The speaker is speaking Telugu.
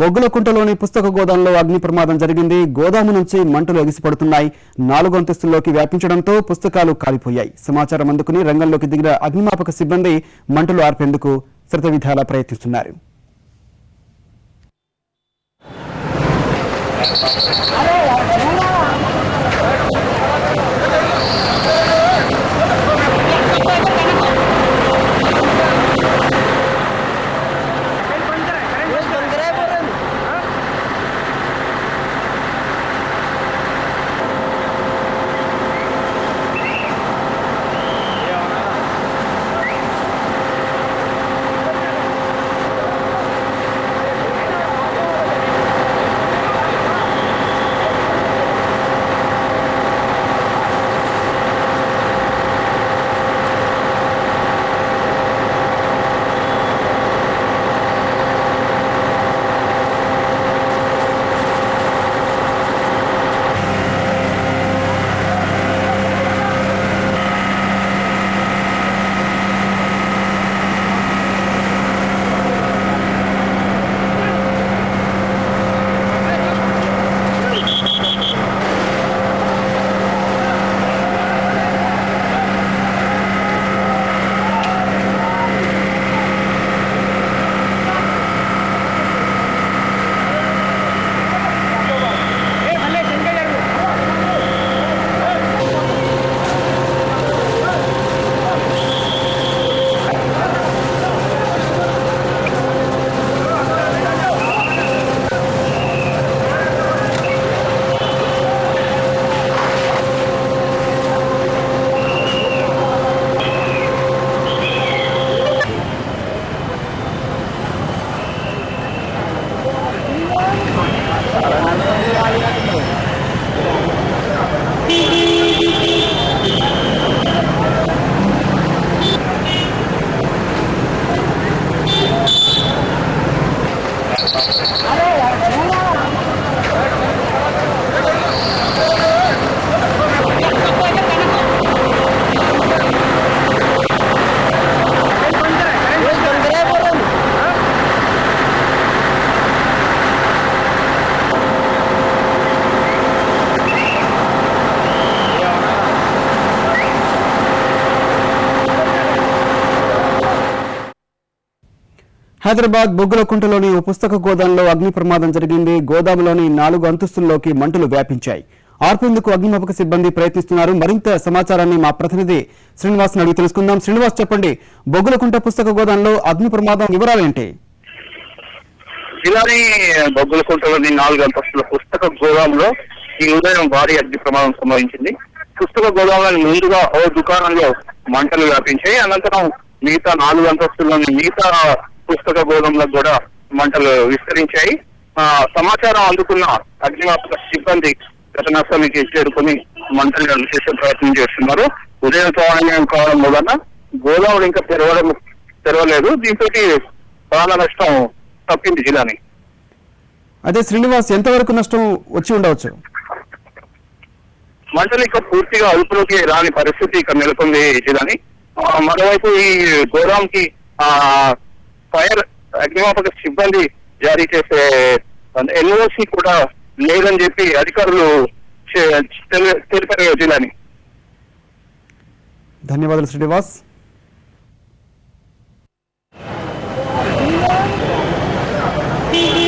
బొగ్గులకుంటలోని పుస్తక గోదాంలో అగ్ని ప్రమాదం జరిగింది. గోదాము నుంచి మంటలు ఎగిసిపడుతున్నాయి. 4 అంతస్తుల్లోకి వ్యాపించడంతో పుస్తకాలు కాలిపోయాయి. సమాచారం అందుకుని రంగంలోకి దిగిన అగ్నిమాపక సిబ్బంది మంటలు ఆర్పేందుకు శతవిధాలా ప్రయత్నిస్తున్నారు. హైదరాబాద్ బొగ్గులకుంటలోని ఓ పుస్తక గోదాంలో అగ్ని ప్రమాదం జరిగింది. గోదాములోని 4 అంతస్తుల్లోకి మంటలు వ్యాపించాయి. ఆర్పేందుకు అగ్నిమాపక సిబ్బంది ప్రయత్నిస్తున్నారు. మరింత సమాచారాన్ని మా ప్రతినిధి శ్రీనివాస్ అడిగి తెలుసుకుందాం. శ్రీనివాస్, చెప్పండి, బొగ్గులకుంట పుస్తక గోదాంలో అగ్ని ప్రమాదం వివరాలేంటి? జిల్లాని బొగ్గులకుంటలోని 4 అంతస్తుల పుస్తక గోదాంలో ఈ ఉదయం భారీ అగ్ని ప్రమాదం సంభవించింది. పుస్తక గోదాంలో ముందుగా ఓ దుకాణంలో మంటలు వ్యాపించాయి. అనంతరం మిగతా 4 అంతస్తుల్లోని మిగతా పుస్తక గోదాంలో కూడా మంటలు విస్తరించాయి. సమాచారం అందుకున్న అగ్నిమాపక సిబ్బంది ఘటనా స్థలానికి చేరుకుని మంటలు చేసే ప్రయత్నం చేస్తున్నారు. ఉదయం సమయం కావడం వలన గోదాములు ఇంకా తెరవలేదు. దీంతో ప్రాణ నష్టం తప్పింది జిల్లాని. అదే శ్రీనివాస్, ఎంతవరకు నష్టం వచ్చి ఉండవచ్చు? మంటలు ఇక పూర్తిగా అదుపులోకి రాని పరిస్థితి ఇక్కడ నెలకొంది జిల్లాని. మరోవైపు ఈ గోదాంకి ఫైర్ అగ్నిమాపక సిబ్బంది జారీ చేసే ఎన్ఓసి కూడా లేదని చెప్పి అధికారులు తెలిపారు జిల్లాని. ధన్యవాదాలు శ్రీనివాస్. Thank you.